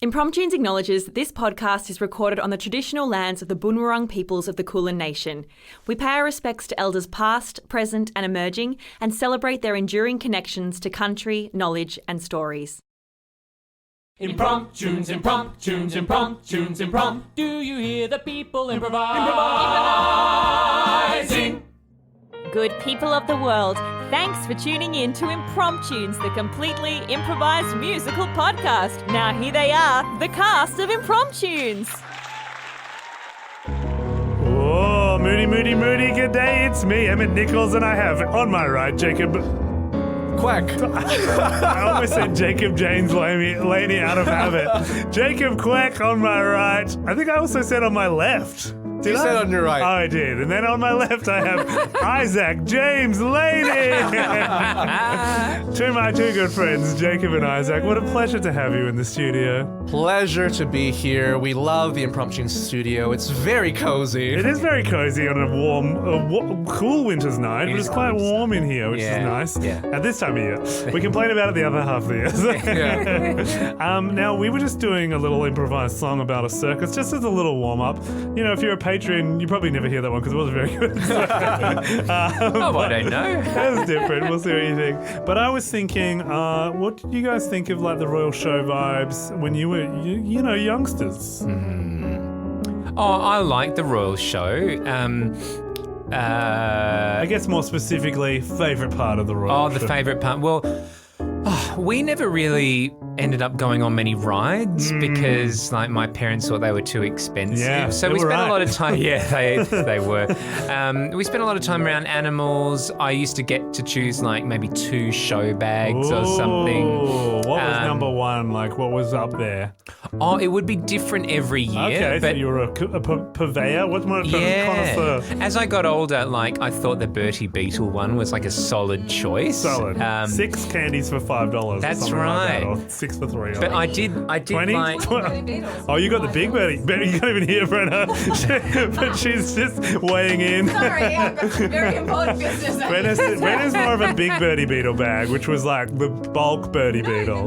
Impromptunes acknowledges that this podcast is recorded on the traditional lands of the Boonwurrung peoples of the Kulin Nation. We pay our respects to elders past, present and emerging and celebrate their enduring connections to country, knowledge and stories. Impromptunes, impromptunes, impromptunes, imprompt. Do you hear the people improvising? Good people of the world, thanks for tuning in to Impromptunes, the completely improvised musical podcast. Now here they are, the cast of Impromptunes. Oh, moody, good day, it's me, Emmet Nichols, and I have on my right Jacob... Kuek. I almost said Jacob James Laney out of habit. Jacob Kuek on my right. I think I also said on my left. You said on your right. Oh, I did. And then on my left, I have Izaak James Laney. My two good friends, Jacob and Izaak. What a pleasure to have you in the studio. Pleasure to be here. We love the Impromptunes studio. It's very cozy. It is very cozy on a cool winter's night, but it's quite warm in here, which is nice. Yeah. At this time of year. We complain about it the other half of the year. Now, we were just doing a little improvised song about a circus, just as a little warm-up. You know, if you're a patron, you probably never hear that one because it wasn't very good. I don't know. That was different. We'll see what you think. But I was thinking, what did you guys think of like the Royal Show vibes when you were, you know, youngsters? Oh, I like the Royal Show. I guess more specifically, favourite part of the Royal Show. Oh, the favourite part. Well, we never really ended up going on many rides because, like, my parents thought they were too expensive. Yeah, so we spent a lot of time. Yeah, they were. We spent a lot of time around animals. I used to get to choose like maybe 2 show bags or something. What was number one? Like, what was up there? Oh, it would be different every year. Okay, but so you were a purveyor? What's my connoisseur? As I got older, like, I thought the Bertie Beetle one was like a solid choice. Solid. 6 candies for $5. That's or right. Like that, or 6 for $3. But I did 20? like... Oh, you got the big Bertie. You can't even hear Brenna. But she's just weighing in. Sorry, I've got some very important business. Brenna's more of a big Bertie Beetle bag, which was like the bulk Bertie Beetle.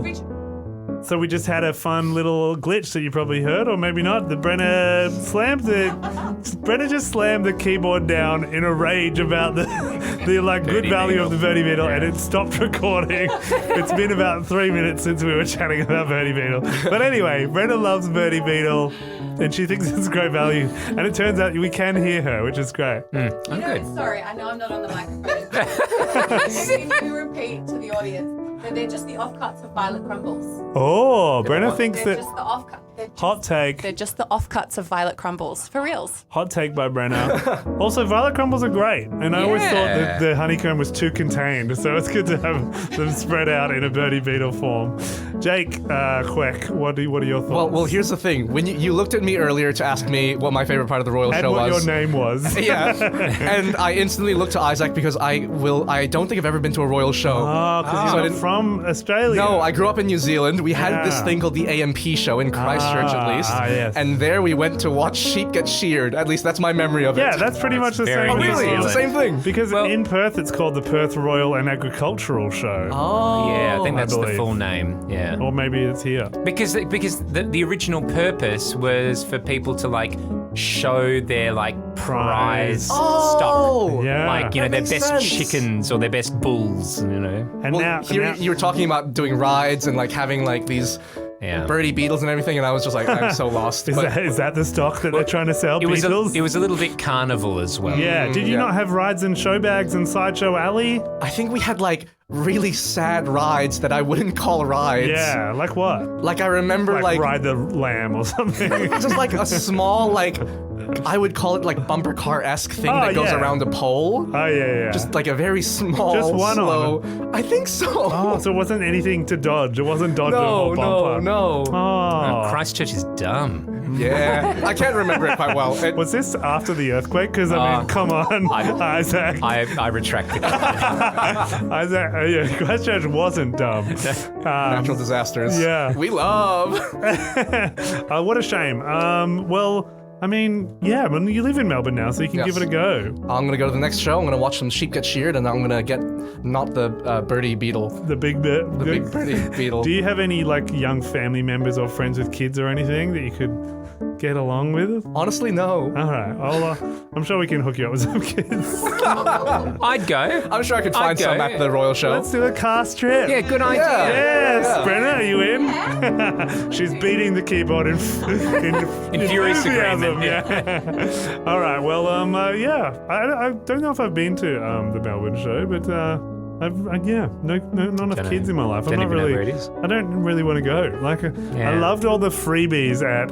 So we just had a fun little glitch that you probably heard, or maybe not. Brenna just slammed the keyboard down in a rage about the like good value of the Bertie Beetle, and it stopped recording. It's been about 3 minutes since we were chatting about Bertie Beetle. But anyway, Brenna loves Bertie Beetle, and she thinks it's great value. And it turns out we can hear her, which is great. I'm good. Sorry, I know I'm not on the microphone. Can you repeat to the audience that they're just the offcuts of Violet Crumbles? Oh, Brenna thinks They're that... just the offcut. Hot take. They're just the offcuts of Violet Crumbles. For reals. Hot take by Brenna. Also, Violet Crumbles are great. And I always thought that the honeycomb was too contained. So it's good to have them spread out in a Bertie Beetle form. Jake, Kuek, what are your thoughts? Well, here's the thing. When you looked at me earlier to ask me what my favorite part of the Royal Show was. And what your name was. Yeah. And I instantly looked to Izaak because I don't think I've ever been to a Royal Show. Oh, because you're not from Australia. No, I grew up in New Zealand. We had this thing called the AMP show in Christchurch, at least. Yes. And there we went to watch sheep get sheared. At least that's my memory of it. Yeah, that's pretty much the same. Oh, really? It's the same thing. Because in Perth, it's called the Perth Royal and Agricultural Show. Oh. Yeah, I think that's the full name. Yeah. Or maybe it's here. Because the original purpose was for people to like show their like prize stock. Yeah. Like, you know, their best sense. chickens or their best bulls, you know. And now you were talking about doing rides and like having like these Bertie Beetles and everything, and I was just like, I'm so lost. Is that the stock that they're trying to sell? It was Beetles? a little bit carnival as well. Yeah. Did you not have rides and show bags and Sideshow Alley? I think we had like really sad rides that I wouldn't call rides. Yeah, like what? Like I remember like Ride the Lamb or something. just like a small like I would call it like bumper car-esque thing that goes around a pole. Oh yeah. Just like a very small, Just one slow. on. I think so. Oh, so it wasn't anything to dodge. It wasn't dodgeable bumper. No. Oh. Christchurch is dumb. Yeah, I can't remember it quite well. Was this after the earthquake? Because I mean, come on, Izaak. I retracted. Izaak, Christchurch wasn't dumb. Natural disasters. Yeah. We love. What a shame. Well, I mean, yeah, but you live in Melbourne now, so you can Yes. give it a go. I'm gonna go to the next show. I'm gonna watch some sheep get sheared, and I'm gonna get not the birdie beetle, The big bit. the big birdie beetle. Do you have any like young family members or friends with kids or anything that you could get along with? Honestly, no. All right, I'm sure we can hook you up with some kids. I'd go. I'm sure I could find I'd some go. at the Royal Show. Let's do a cast trip. Yeah, good idea. Yes, Yeah. Brenna, are you in? She's beating the keyboard in furious enthusiasm, agreement, yeah. All right. Well, yeah. I don't know if I've been to the Melbourne show, but not enough kids in my life. I'm Don't not even know really. where it is. I don't really want to go. Like, I Yeah. loved all the freebies at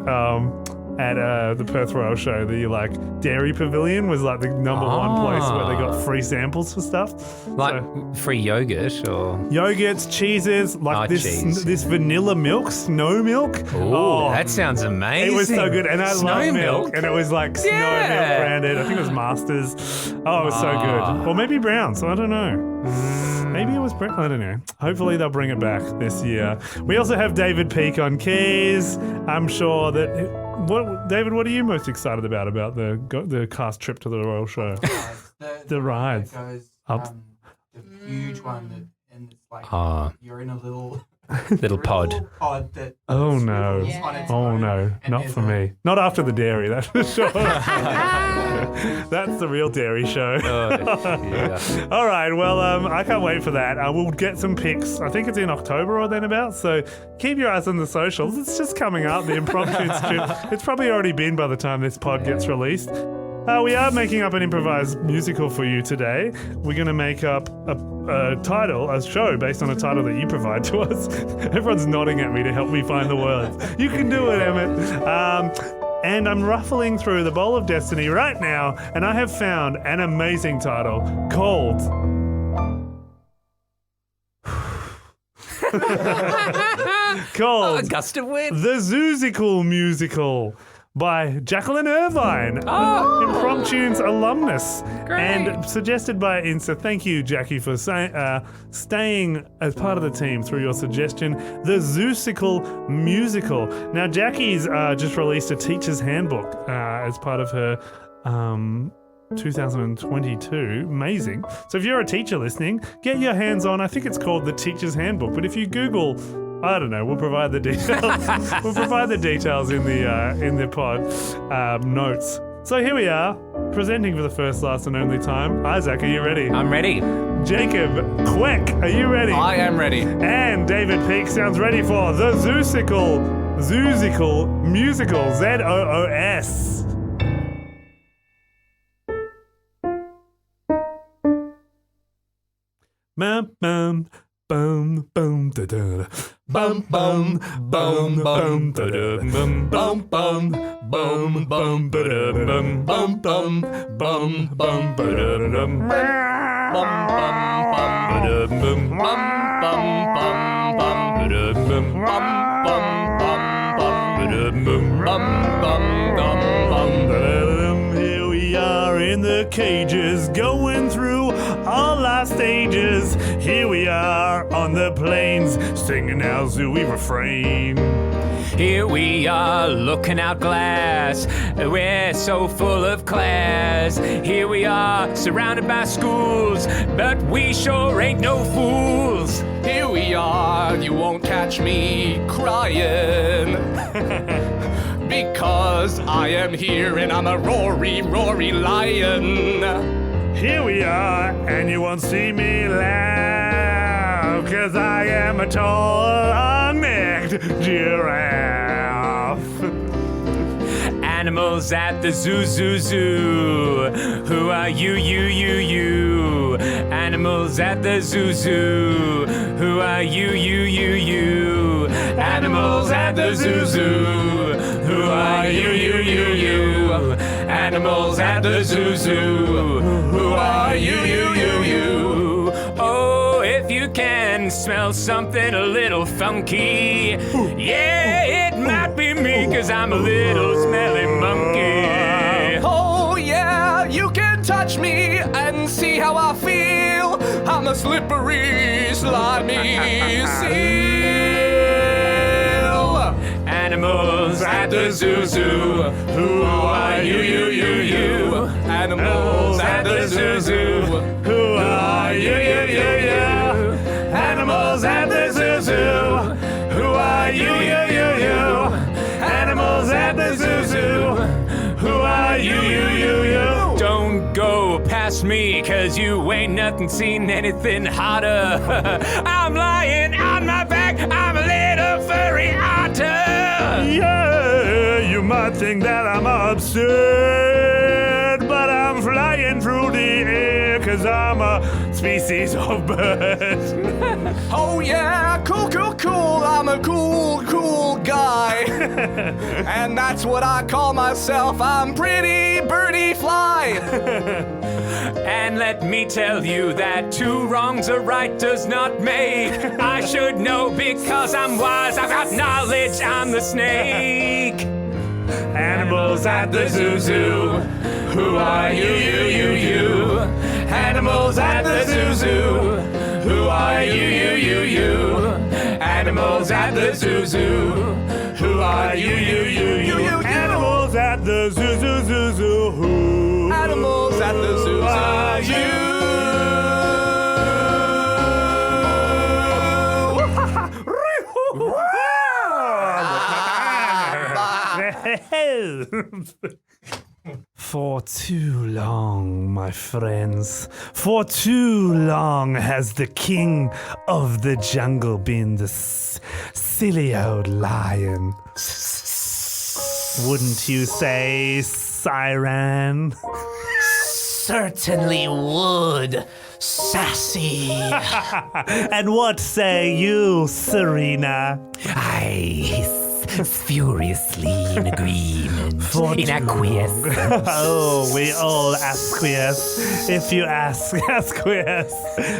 the Perth Royal Show. The like Dairy Pavilion was like the number one place where they got free samples for stuff. Like So- free yogurt or... Yogurts, cheeses, like cheese. this vanilla milk, snow milk. Oh, that sounds amazing. It was so good, and I Snow love milk. milk. And it was like snow Yeah. milk branded. I think it was Masters. Oh, it was so good. Or maybe Brown. So I don't know. Maybe it was Brown. I don't know. Hopefully they'll bring it back this year. We also have David Peake on keys. I'm sure that. David, what are you most excited about the cast trip to the Royal Show? The rides. That goes, Up. the huge one that, and it's like you're in a little Little pod. pod that Oh no. swivels on its Oh own, no, and not there's for me. Not after the dairy, that's for sure. That's the real dairy show. Yeah. All right, well, I can't wait for that. We'll get some pics. I think it's in October or then about, so keep your eyes on the socials. It's just coming up, the impromptu strip. It's probably already been by the time this pod gets released. We are making up an improvised musical for you today. We're going to make up a show based on a title that you provide to us. Everyone's nodding at me to help me find the words. You can do it, Emmet. And I'm ruffling through the Bowl of Destiny right now, and I have found an amazing title called... A gust of wind. The Zoosical Musical by Jacqueline Irvine, Impromptunes alumnus, and suggested by Insta. Thank you, Jackie, for staying as part of the team through your suggestion. The Zoosical Musical. Now, Jackie's just released a teacher's handbook as part of her 2022. Amazing. So if you're a teacher listening, get your hands on, I think it's called the Teacher's Handbook, but if you Google, I don't know, we'll provide the details. We'll provide the details in the pod notes. So here we are, presenting for the first, last and only time. Izaak, are you ready? I'm ready. Jacob, Kuek, are you ready? I am ready. And David Peake sounds ready for the Zoosical Musical, ZOOS. Bum bum bum bum da da bum bum bum bum da da bum bum bum bum bum ba da bum bum bum bum bum ba da dum bum bum bum ba da bum bum bum bum ba da bum bum bum bum ba da bum bum bum ba da dum. Here we are in the cages, going through all our stages. Here we are on the plains, singing our zooey refrain. Here we are looking out glass. We're so full of class. Here we are surrounded by schools, but we sure ain't no fools. Here we are, you won't catch me crying. Because I am here and I'm a rory, rory lion. Here we are, and you won't see me laugh, 'cause I am a tall, long-necked giraffe. Animals at the zoo, zoo, zoo. Who are you, you, you, you? Animals at the zoo, zoo. Who are you, you, you, you? Animals at the zoo, zoo. Who are you, you, you, you? Animals at the zoo, zoo. Who are you, you, you, you? Oh, if you can smell something a little funky, yeah, it might be me, 'cause I'm a little smelly monkey. Oh yeah, you can touch me and see how I feel. I'm a slippery, slimy seal. Animals at the zoo. Who are you? Animals at the zoo. Who are you? Animals at the zoo. Who are you? Animals at the zoo. Who are you? Don't go past me, 'cause you ain't nothing seen anything hotter. I'm lying on my back, I'm a little furry otter. Yeah, you might think that I'm absurd, but I'm flying through the air 'cause I'm a species of bird. Oh yeah, cool. I'm a cool guy. And that's what I call myself. I'm pretty birdie fly. And let me tell you that two wrongs a right does not make. I should know because I'm wise, I've got knowledge, I'm the snake. Animals at the zoo. Who are you? Animals at the zoo. Who are you? Animals at the zoo. Who are you? Animals at the zoo. Who Animals at the zoo. are you? For too long, my friends, for too long has the king of the jungle been the silly old lion. Wouldn't you say, Siren? Certainly would, sassy. And what say you, Serena? I furiously in agreement, For in too acquiescence. Oh, we all acquiesce. If you acquiesce,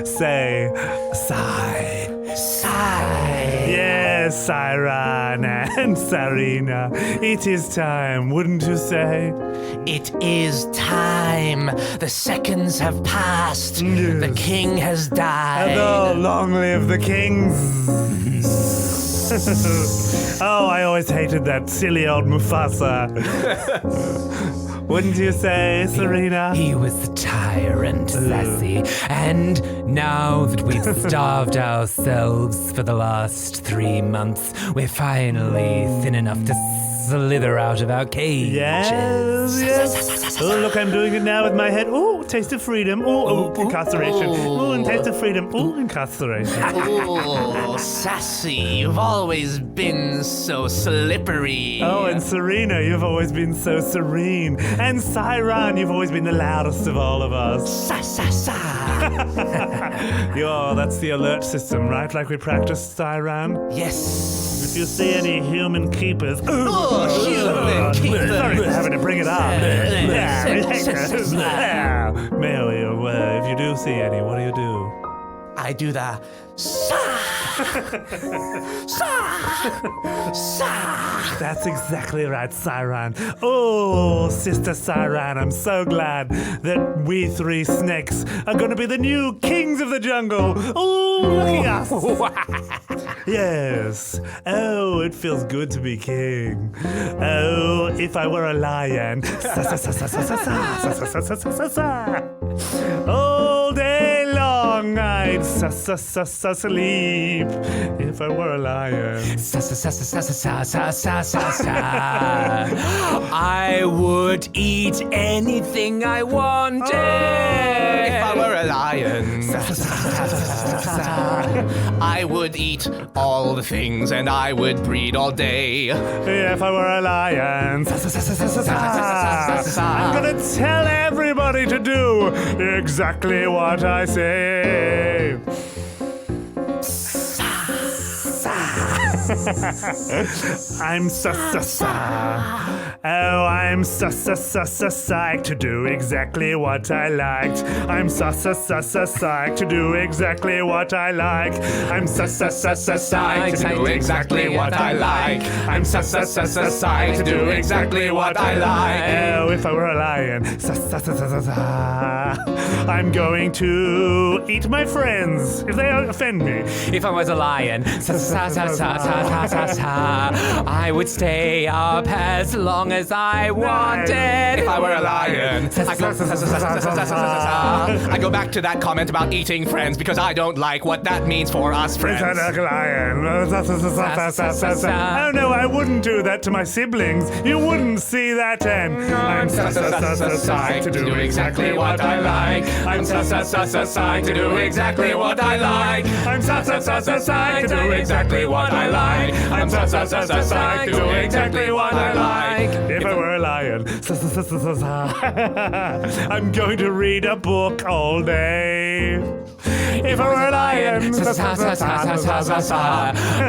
say, sigh. Sigh. Yes, Siren and Serena, it is time, wouldn't you say? It is time. The seconds have passed. Yes. The king has died. And oh, long live the kings. Oh, I always hated that silly old Mufasa. Wouldn't you say, Serena? He was the tyrant, sassy. And now that we've starved ourselves for the last 3 months, we're finally thin enough to slither out of our cages. Yes. Oh, look, I'm doing it now with my head. Ooh, taste of freedom. Ooh, incarceration. Ooh, and taste of freedom. Ooh, incarceration. Oh, sassy, you've always been so slippery. Oh, and Serena, you've always been so serene. And Siren, you've always been the loudest of all of us. Sa, sa, sa. Yo, that's the alert system, right? Like we practiced, Siren? Yes. If you see any human keepers... human keepers. Sorry for having to bring it up. Male, if you do see any, what do you do? I do the That's exactly right, Siren. Oh, Sister Siren, I'm so glad that we three snakes are going to be the new kings of the jungle. Oh, look at us. Yes. Oh, it feels good to be king. Oh, if I were a lion. All day long I'd sleep if I were a lion. I would eat anything I wanted. if I were a lion. I would eat all the things and I would breed all day. If I were a lion. I'm gonna tell everybody to do exactly what I say. I'm Oh, I'm psyched to do exactly what I liked. I'm psyched to do exactly what I like. I'm psyched to do exactly what I like. I'm psyched to do exactly what I like. Oh, if I were a lion, I'm going to eat my friends if they offend me. If I was a lion, I would stay up as long as I wanted. If I were a lion, I go back to that comment about eating friends because I don't like what that means for us friends. Like a lion. Oh no, I wouldn't do that to my siblings. You wouldn't see that end. I'm psyched to do exactly what I like. I'm psyched to do exactly what I like. I'm psyched to do exactly what I like. I'm psyched to do exactly what I like. If I were a lion, I'm going to read a book all day. If I were a lion,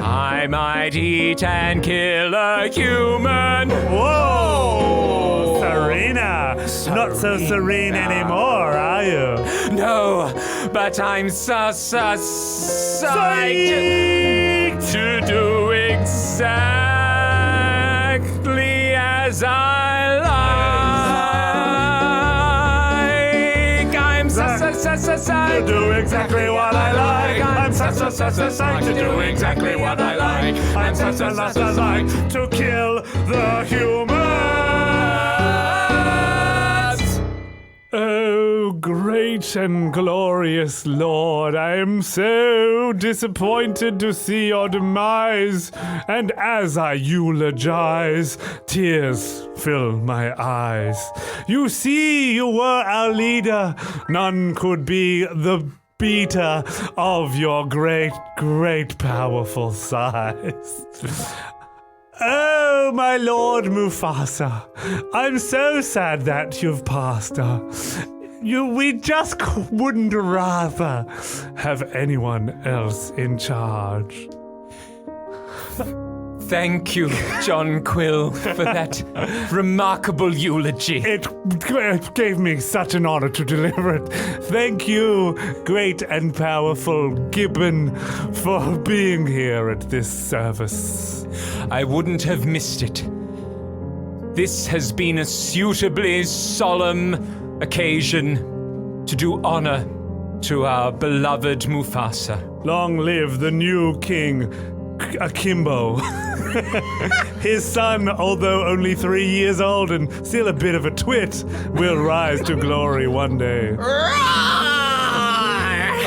I might eat and kill a human. Whoa! Serena! Not so serene anymore, are you? No, but I'm psyched to do exactly as I like. I'm psyched to do exactly what I like. I'm psyched to do exactly what I like. I'm psyched to kill the humans. Oh, great and glorious Lord, I am so disappointed to see your demise, and as I eulogize, tears fill my eyes. You see, you were our leader. None could be the beater of your great, great powerful size. Oh, my Lord Mufasa, I'm so sad that you've passed. We just wouldn't rather have anyone else in charge. Thank you, John Quill, for that remarkable eulogy. It gave me such an honor to deliver it. Thank you, great and powerful Gibbon, for being here at this service. I wouldn't have missed it. This has been a suitably solemn occasion to do honor to our beloved Mufasa. Long live the new king, Akimbo. His son, although only 3 years old and still a bit of a twit, will rise to glory one day.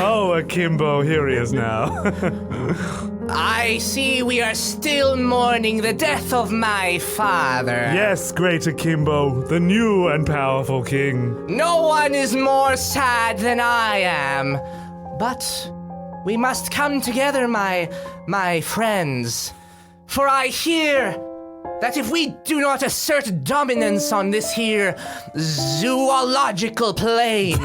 Oh, Akimbo, here he is now. I see we are still mourning the death of my father. Yes, great Akimbo, the new and powerful king. No one is more sad than I am. But we must come together, my friends. For I hear that if we do not assert dominance on this here zoological plane,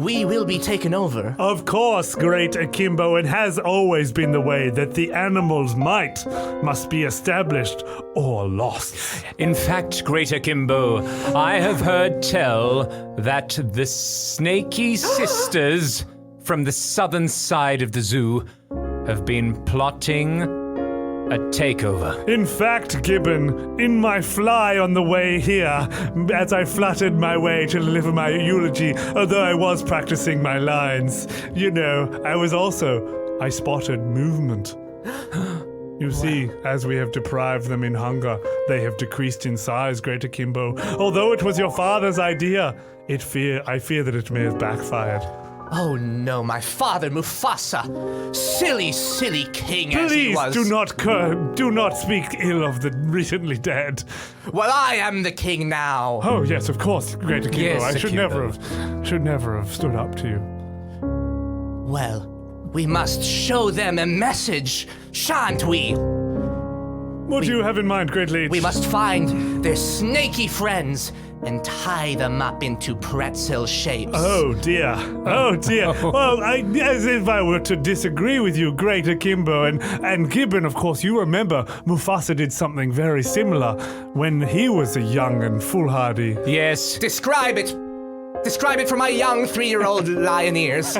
we will be taken over. Of course, great Akimbo, it has always been the way that the animal's might must be established or lost. In fact, great Akimbo, I have heard tell that the Snaky sisters from the southern side of the zoo have been plotting a takeover. In fact, Gibbon, in my fly on the way here, as I fluttered my way to deliver my eulogy, although I was practicing my lines, I spotted movement. You see, as we have deprived them in hunger, they have decreased in size, great Akimbo. Although it was your father's idea, I fear that it may have backfired. Oh no, my father Mufasa, silly, silly king as he was. Please do not speak ill of the recently dead. Well, I am the king now. Oh yes, of course, great Akimbo. Yes, I should never have stood up to you. Well, we must show them a message, shan't we? What do you have in mind, great leech? We must find their snaky friends and tie them up into pretzel shapes. Oh dear. Well, as if I were to disagree with you, great Akimbo, and Gibbon, of course, you remember Mufasa did something very similar when he was a young and foolhardy. Yes. Describe it for my young 3-year-old lion ears.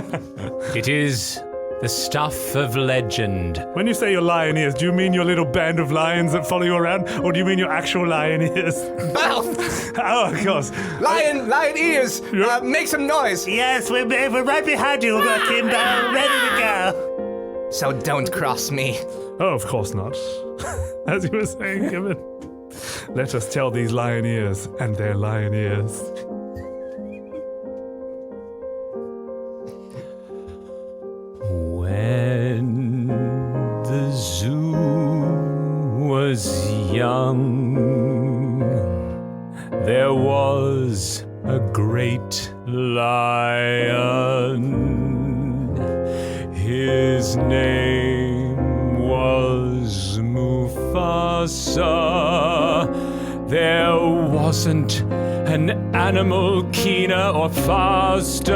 It is the stuff of legend. When you say your lion ears, do you mean your little band of lions that follow you around, or do you mean your actual lion ears? Both! Oh, of course. Lion ears! Make some noise! Yes, we're right behind you, Akimbo, ready to go. So don't cross me. Oh, of course not. As you were saying, Emmet. Let us tell these lion ears and their lion ears. When the zoo was young, there was a great lion. His name was Mufasa. There wasn't an animal keener or faster.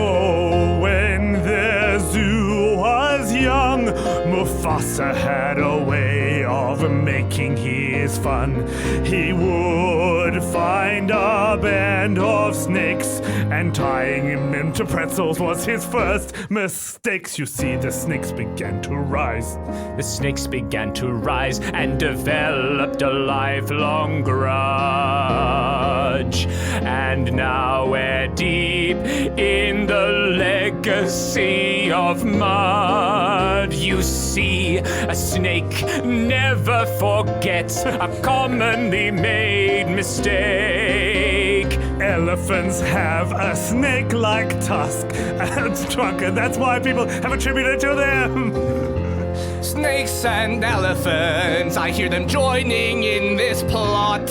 Oh, when the zoo was young, Mufasa had a way of making his fun. He would find a band of snakes, and tying them into pretzels was his first mistakes. You see, the snakes began to rise. The snakes began to rise and developed a lifelong grudge. And now we're deep in the legacy of mud. You see, a snake never forgets a commonly made mistake. Elephants have a snake-like tusk and trunk, and that's why people have attributed to them. Snakes and elephants, I hear them joining in this plot.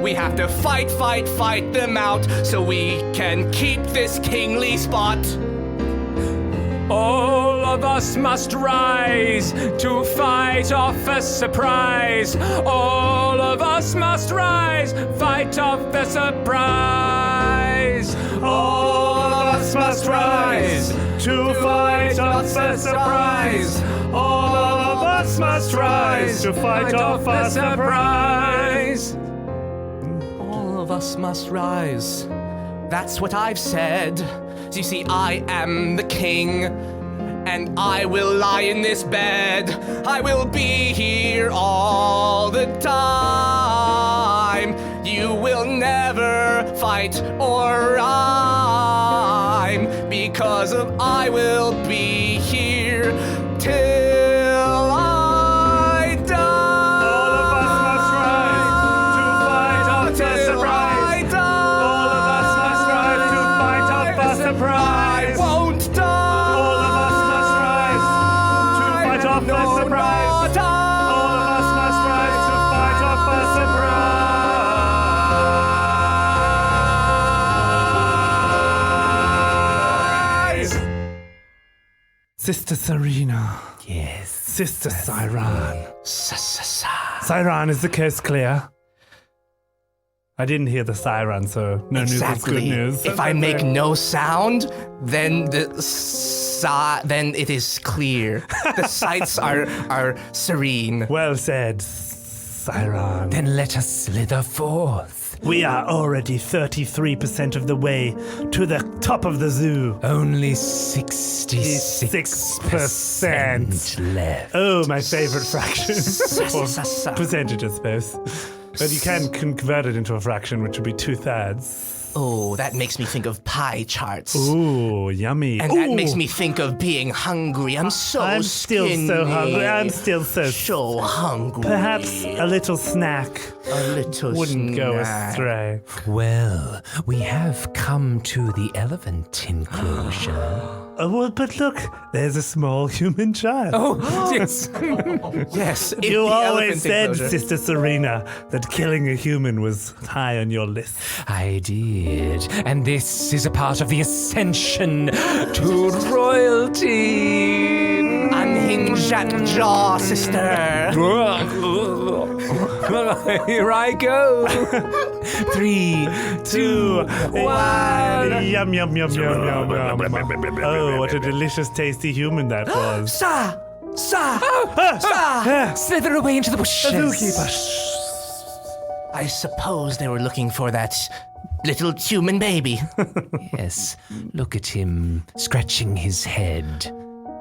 We have to fight them out so we can keep this kingly spot. All of us must rise to fight off a surprise. All of us must rise, fight off the surprise. All of us must rise to fight off a surprise. All of us must rise to fight off a surprise. All of us must rise. That's what I've said. You see, I am the king, and I will lie in this bed. I will be here all the time. You will never fight or rhyme, because I will be here till I die. All of us must rise to fight off a surprise. All of us must rise to fight off a surprise. I won't die. All of us must rise to fight off a surprise. All of us must rise to fight off a surprise. Sister Serena. Yes. Sister Siran. Siran, is the coast clear? I didn't hear the siren, so no news is good Exactly. news. If I make no sound, then then it is clear. The sights are serene. Well said, Siran. Then let us slither forth. We are already 33% of the way to the top of the zoo. Only 66% left. Oh, my favorite fraction. Or percentage, I suppose. But you can convert it into a fraction, which would be 2/3. Oh, that makes me think of pie charts. Ooh, yummy. And that makes me think of being hungry. I'm I'm still skinny. so hungry. I'm still so hungry. Perhaps a little snack a little wouldn't go snack. astray. Well, we have come to the elephant enclosure. Oh, well, but look, there's a small human child. Oh, yes. Yes, in You the always elephant said, enclosure. Sister Serena, that killing a human was high on your list. I did. And this is a part of the ascension to royalty. Unhinge that jaw, sister. Here I go. 3, 2, 1. Yum, yum, yum, yum, yum, yum. Oh, what a delicious, tasty human that was. Sa! Slither away into the bushes. I suppose they were looking for that little human baby. Yes, look at him scratching his head,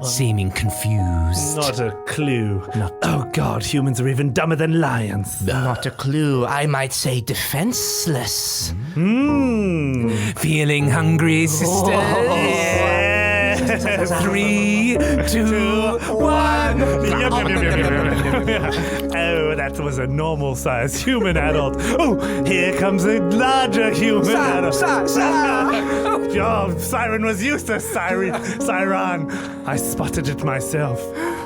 seeming confused. Not a clue. Oh, God, humans are even dumber than lions. Not a clue. I might say defenseless. Mmm. Feeling hungry, sisters? Yes. 3, 2, 1. Oh, that was a normal-sized human adult. Oh, here comes a larger human adult. Oh, Siren was useless, Siren. I spotted it myself.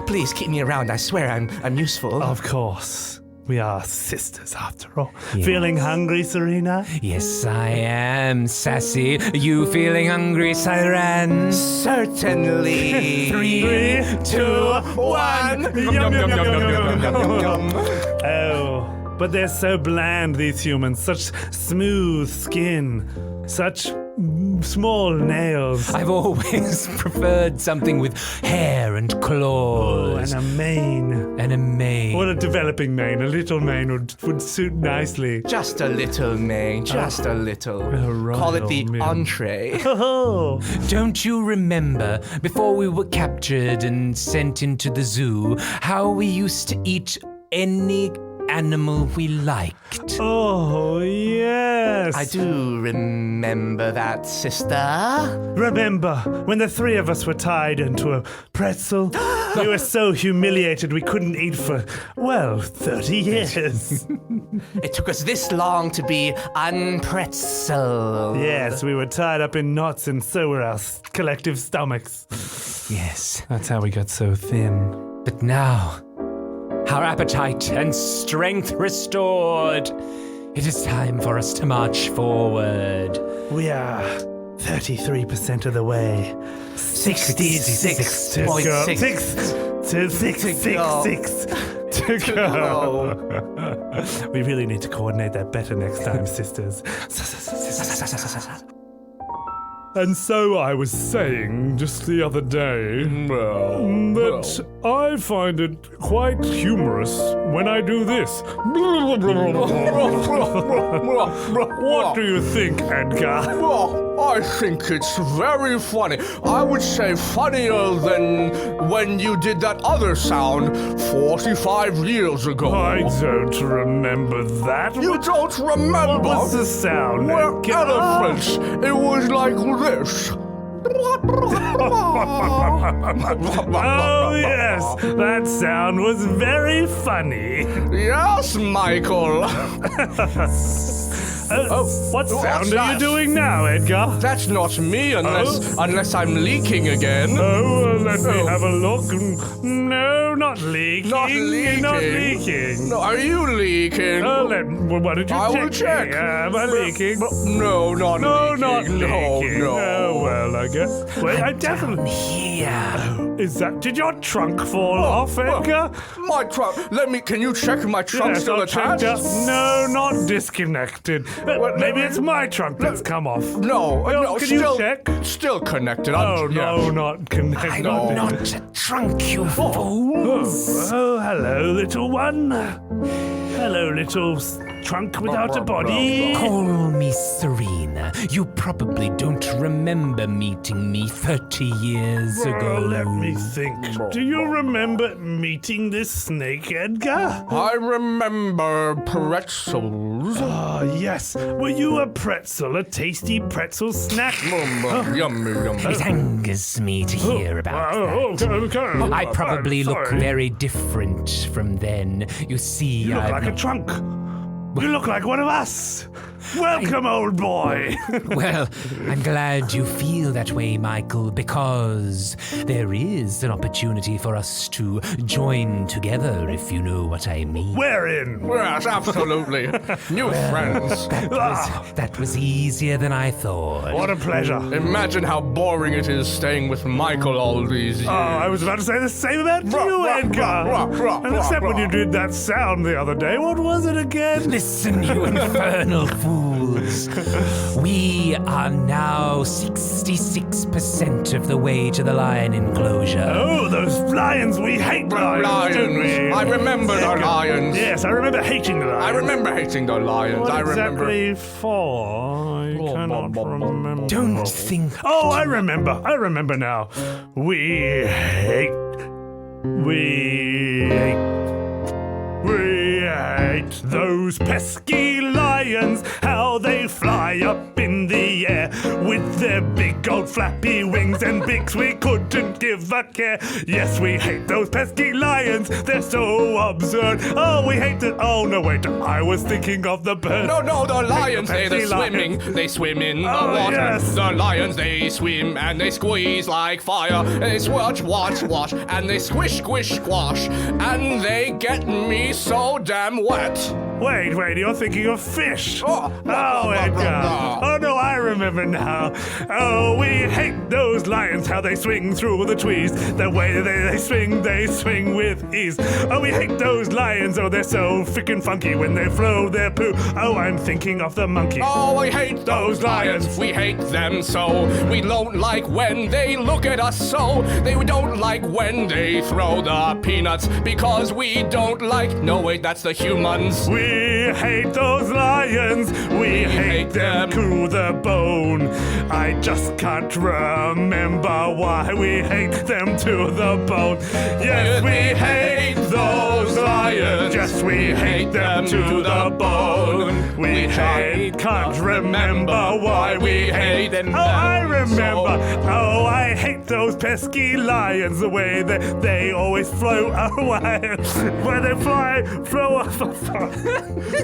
Please keep me around. I swear I'm useful. Of course. We are sisters, after all. Feeling hungry, Serena? Yes, I am, Sassy. You feeling hungry, Siren? Certainly. 3, 2, 1. Oh, but they're so bland, these humans. Such smooth skin. Such small nails. I've always preferred something with hair and claws. And a mane. What a developing mane. A little mane would suit nicely. Just a little, May. Just a little. Call it the entree. Oh. Don't you remember, before we were captured and sent into the zoo, how we used to eat any animal we liked? Oh, yes. I do remember that, sister. Remember when the three of us were tied into a pretzel? We were so humiliated we couldn't eat for, 30 years. It took us this long to be unpretzeled. Yes, we were tied up in knots and so were our collective stomachs. Yes, That's how we got so thin. but now, our appetite and strength restored, it is time for us to march forward. We are 33% of the way. 66 to go. 6 to go. We really need to coordinate that better next time, sisters. And so I was saying just the other day that I find it quite humorous when I do this. What do you think, Edgar? Well, I think it's very funny. I would say funnier than when you did that other sound 45 years ago. I don't remember that. You don't remember? What was the sound, We're Edgar? elephants. It was like this. Oh, yes, that sound was very funny. Yes, Michael. What sound are you that? doing now, Edgar? That's not me unless I'm leaking again. Oh, let me have a look. No, not leaking. Not leaking. Not leaking. No, are you leaking? Why don't you I check? will check. Am I leaking? No, not No, leaking. not leaking. No. Oh, well, I guess. Wait, I definitely. Here. Is that? Did your trunk fall off, Edgar? My trunk. Can you check my trunk Yes, still I'll check attached? No, not disconnected. Maybe it's my trunk that's come off. No, can still, you check? Still connected. Oh, no, not connected. I'm not a trunk, you fools. Oh, hello, little one. Hello, little trunk without a body. Call me Serena. You probably don't remember meeting me 30 years ago. Let me think. Do you remember meeting this snake, Edgar? I remember pretzels. Ah, yes. Were you a pretzel, a tasty pretzel snack? Yummy. It angers me to hear about that. Okay. I probably look very different from then. You see, You look I'm like a trunk. You look like one of us. Welcome, old boy. Well, I'm glad you feel that way, Michael, because there is an opportunity for us to join together, if you know what I mean. Wherein? Yes, absolutely. New friends. That was easier than I thought. What a pleasure. Imagine how boring it is staying with Michael all these years. Oh, I was about to say the same about you, Edgar. And except when you did that sound the other day. What was it again? Listen, you infernal fools. We are now 66% of the way to the lion enclosure. Oh, those lions. We hate lions, don't we? I remember the lions. Yes, I remember hating the lions. I remember hating the lions. What I remember. exactly for? I cannot remember. Don't think. Oh, I remember. I remember now. We hate. hate those pesky lions, how they fly up in the air with their big old flappy wings and beaks we couldn't give a care. Yes, we hate those pesky lions, they're so absurd. Oh, we hate it. Oh, no, wait, I was thinking of the birds. No, the lions, they're pesky swimming. lions. They swim in the Oh, water. yes. The lions, they swim and they squeeze like fire. And they wash, and they squish, squash. And they get me so damn wet. Wait, you're thinking of fish. Oh, Edgar. Oh, no, I remember now. Oh, we hate those lions, how they swing through the trees. The way they swing with ease. Oh, we hate those lions, oh, they're so freaking funky when they flow their poo. Oh, I'm thinking of the monkey. Oh, we hate those lions. We hate them so. We don't like when they look at us so. They don't like when they throw the peanuts because we don't like. No, wait, that's the humans. We hate those lions. We hate them to the bone. I just can't remember why we hate them to the bone. Yes, we hate those lions. Yes, we hate them to the bone. We can't remember why we hate them. Oh, I remember. Oh, I hate those pesky lions. The way that they always float away. Where they flow off.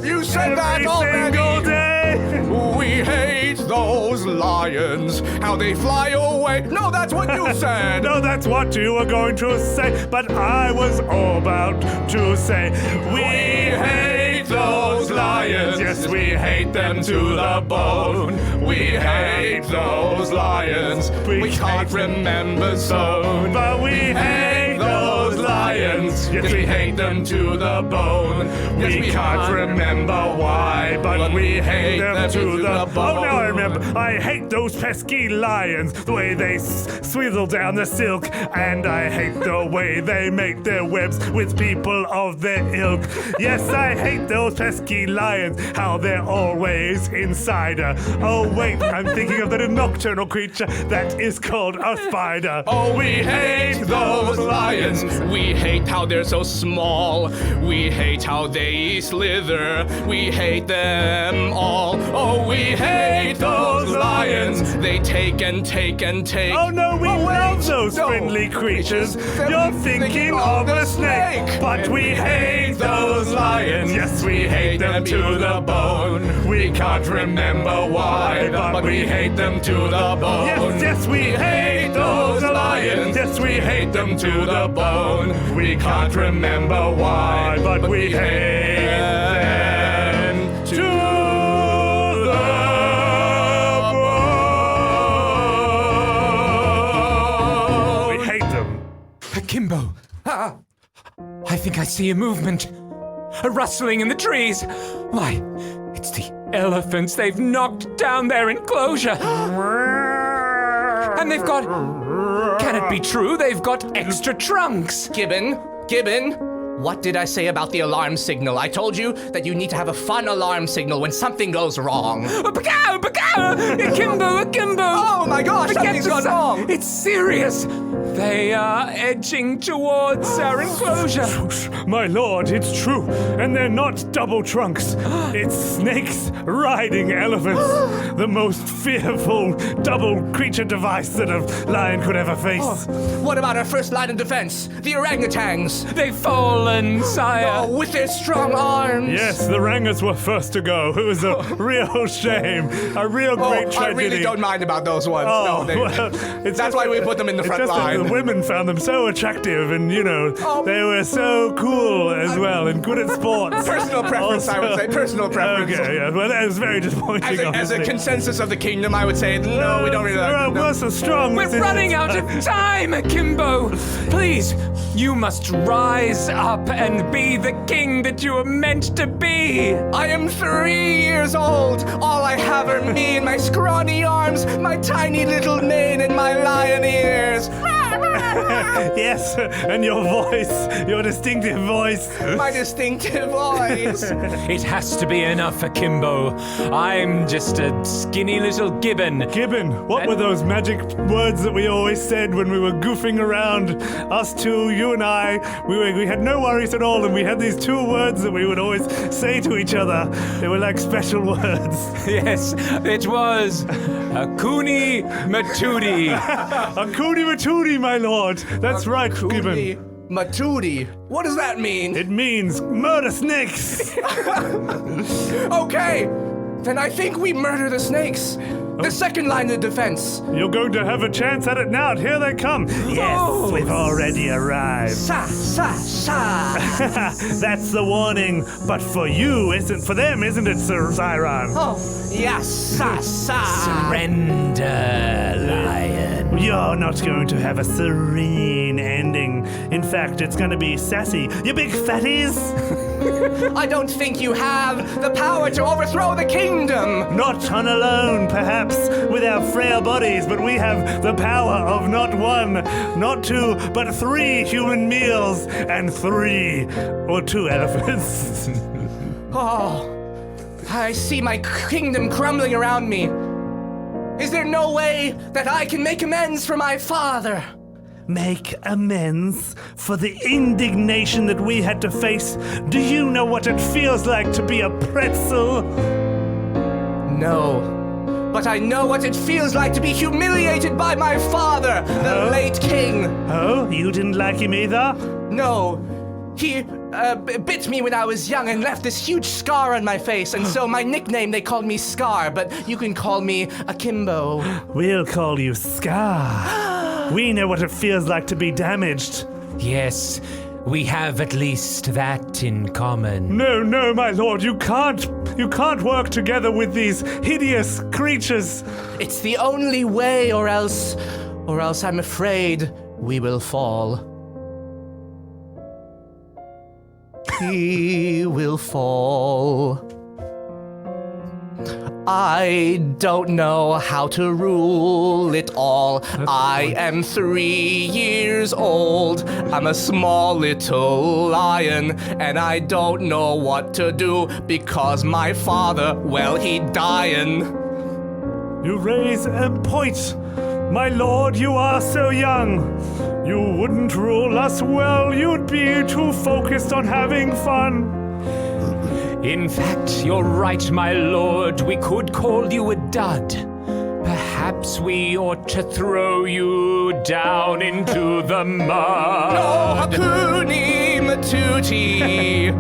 You said that Every single already. day. We hate those lions. How they fly away. No, that's what you said. No, that's what you were going to say, but I was all about to say we hate those lions. Yes, we hate them to the bone. We hate those lions. We can't remember so, but we hate those lions. Yes, we hate them to the bone. We can't remember why, but we hate them to the bone. Oh, now I remember. I hate those pesky lions, the way they swivel down the silk, and I hate the way they make their webs with people of their ilk. Yes, I hate those pesky lions, how they're always inside her. Oh, wait, I'm thinking of the nocturnal creature that is called a spider. Oh, we hate those lions. We hate how they're so small. We hate how they slither. We hate them all. Oh, we hate those lions. They take and take and take. Oh no, we love those friendly creatures. You're thinking of a snake. But we hate those lions. Yes, we hate them to the bone. We can't remember why, but we hate them to the bone. Yes, we hate those lions. Yes, we hate them to the bone. We can't remember why, but we hate them to the bone. We hate them. Kimbo, I think I see a movement. A rustling in the trees. Why, it's the elephants. They've knocked down their enclosure. And they've got... Can it be true? They've got extra trunks. Gibbon, what did I say about the alarm signal? I told you that you need to have a fun alarm signal when something goes wrong. Bagow! Akimbo! Oh my gosh, something's gone wrong. It's serious. They are edging towards our enclosure. My lord, it's true. And they're not double trunks. It's snakes riding elephants. The most fearful double creature device that a lion could ever face. What about our first line of defense? The orangutans. They've fallen, sire. Oh, with their strong arms. Yes, the Rangers were first to go. It was a real shame. A real great tragedy. I really don't mind about those ones. Oh, No, that's why we put them in the front just that line. the women found them so attractive and, they were so cool as well and good at sports. Personal preference, I would say. Personal preference. Okay, yeah. Well, that was very disappointing, As a honestly. consensus of the kingdom, I would say, no, we don't really like We're so strong. We're running out of time, Akimbo. Please, you must rise up and be the king that you are meant to be. I am 3 years old. All I have are me and my scrawny arms, my tiny little mane and my lion ears. Yes, and your voice, your distinctive voice. My distinctive voice. It has to be enough, Akimbo. I'm just a skinny little gibbon. Gibbon, what were those magic words that we always said when we were goofing around? Us two, you and I, we had no worries at all, and we had these two words that we would always say to each other. They were like special words. Yes, it was Akoony Matootie. Akoony Matootie, my lord. That's right, Gibbon. Matootie. What does that mean? It means murder snakes. Okay, then I think we murder the snakes. The second line of defense. You're going to have a chance at it now. Here they come. Yes, we've already arrived. Sa, sa, sa. That's the warning. But for you, for them, isn't it, Sir Zyron? Oh, yes, sa, sa. Surrender, lion. You're not going to have a serene ending. In fact, it's going to be sassy. You big fatties! I don't think you have the power to overthrow the kingdom. Not on alone, perhaps, with our frail bodies, but we have the power of not one, not two, but 3 human meals and 3 or 2 elephants. Oh, I see my kingdom crumbling around me. Is there no way that I can make amends for my father? Make amends for the indignation that we had to face? Do you know what it feels like to be a pretzel? No, but I know what it feels like to be humiliated by my father, the late king. Oh, you didn't like him either? No, he bit me when I was young and left this huge scar on my face, and so my nickname, they called me Scar, but you can call me Akimbo. We'll call you Scar. We know what it feels like to be damaged. Yes, we have at least that in common. No, my lord, you can't work together with these hideous creatures. It's the only way, or else I'm afraid we will fall. He will fall. I don't know how to rule it all. I am 3 years old. I'm a small little lion, and I don't know what to do because my father, well, he dying. You raise a point. My lord, you are so young. You wouldn't rule us well. You'd be too focused on having fun. In fact, you're right, my lord. We could call you a dud. Perhaps we ought to throw you down into the mud. No, Akoony Matootie,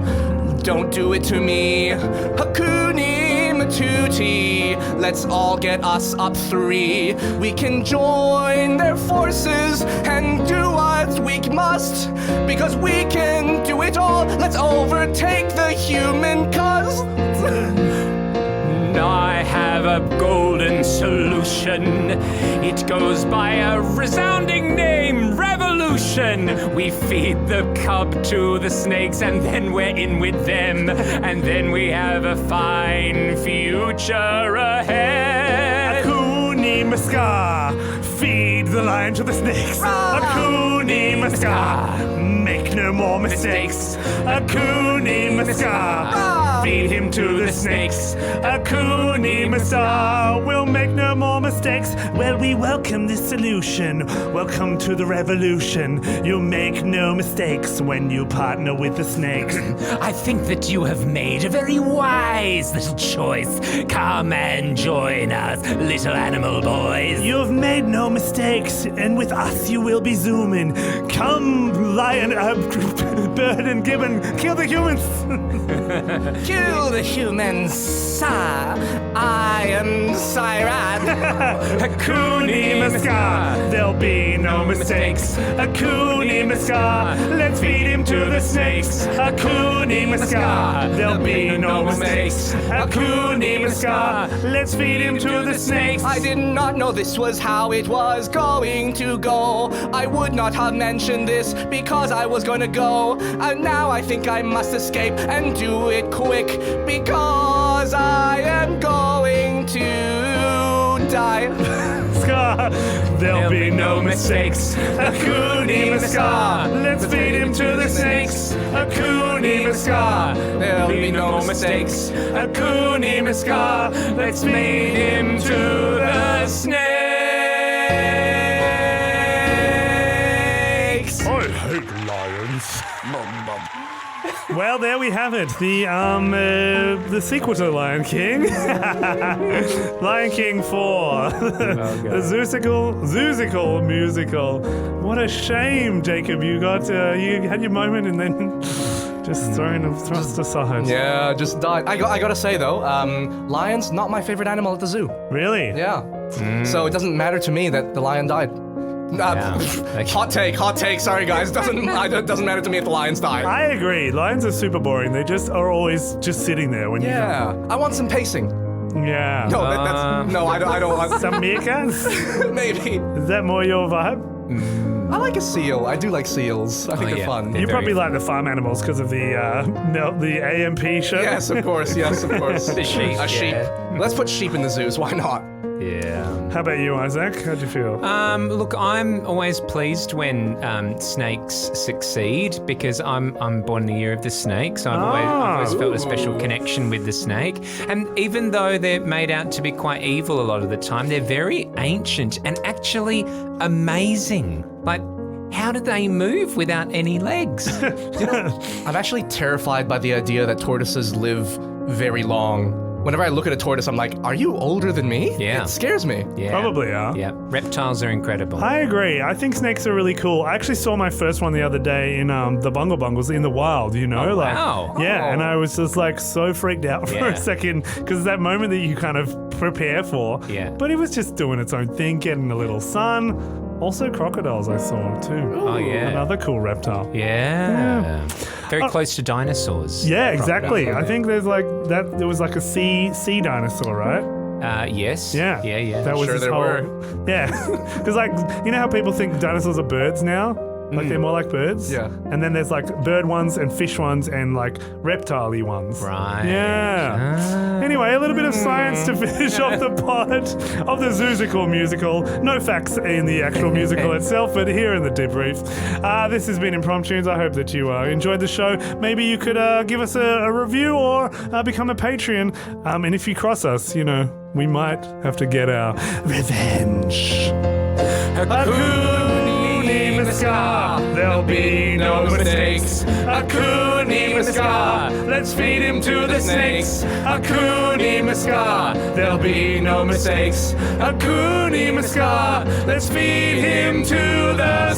don't do it to me. Akoony Matootie, let's all get us up 3. We can join their forces and do what we must, because we can do it all. Let's overtake the human cause. I have a golden solution. It goes by a resounding name, revolution. We feed the cub to the snakes, and then we're in with them, and then we have a fine future ahead. Akoony Maskar, feed the lion to the snakes. Akoony Maskar, make no more mistakes. Akoony Maskar, feed him to the snakes. Akoony Maskar, we'll make no more mistakes. Well, we welcome this solution. Welcome to the revolution. You make no mistakes when you partner with the snakes. I think that you have made a very wise little choice. Come and join us, little animal boys. You've made no mistakes, and with us you will be zooming. Come, lion, bird and gibbon, kill the humans. Kill the humans. I am Siren. Akoony Maskar, there'll be no mistakes. Akoony Maskar, let's feed him to the snakes. Akoony Maskar, there'll be no mistakes. Akoony Maskar, let's feed him to the snakes. I did not know this was how it was going to go. I would not have mentioned this because I was going to go. And now I think I must escape and do it quick because I am going to die. Scar, There'll be no mistakes. Akoony Maskar. Let's feed him to the snakes. Akoony Maskar. There'll be no mistakes. Akoony Maskar. Let's feed him to the snakes. I hate lions. Well, there we have it. The sequel to Lion King. Lion King 4. The Zoosical Musical. What a shame, Jacob. You had your moment and then just thrust aside. Yeah, just died. I gotta say though, lions not my favorite animal at the zoo. Really? Yeah. So it doesn't matter to me that the lion died. Hot take. Sorry, guys. Doesn't matter to me if the lions die. I agree. Lions are super boring. They just are always just sitting there when you Yeah. I want some pacing. Yeah. No, I don't want Some meerkats? Maybe. Is that more your vibe? I like a seal. I do like seals. I think they're fun. You probably like the farm animals because of the AMP show. Yes, of course. The sheep. A sheep. Let's put sheep in the zoos. Why not? Yeah. How about you, Izaak? How'd you feel? Look, I'm always pleased when snakes succeed because I'm born in the year of the snake, so I've always felt a special connection with the snake. And even though they're made out to be quite evil a lot of the time, they're very ancient and actually amazing. Like, how do they move without any legs? I'm actually terrified by the idea that tortoises live very long. Whenever I look at a tortoise, I'm like, are you older than me? Yeah. It scares me. Yeah. Probably are. Yeah. Reptiles are incredible. I agree. I think snakes are really cool. I actually saw my first one the other day in the Bungle Bungles in the wild, you know? Oh, wow. Yeah, and I was just like so freaked out for a second because that moment that you kind of prepare for. Yeah. But it was just doing its own thing, getting a little sun. Also crocodiles I saw too. Oh, yeah. Another cool reptile. Yeah. Very close to dinosaurs. Yeah, exactly. I think there was like a sea dinosaur, right? Yes. Yeah. Yeah. That was Sure his there whole, were. Yeah. Because like, you know how people think dinosaurs are birds now? Like they're more like birds? Yeah. And then there's like bird ones and fish ones and like reptile-y ones. Right. Yeah. Anyway, a little bit of science to finish off the pod of the Zoosical Musical. No facts in the actual musical itself, but here in the debrief. This has been Impromptunes. I hope that you enjoyed the show. Maybe you could give us a review or become a Patreon. And if you cross us, you know, we might have to get our revenge. Akoony Maskar, there'll be no mistakes. Akoony Maskar, let's feed him to the snakes. Akoony Maskar, there'll be no mistakes. Akoony Maskar, let's feed him to the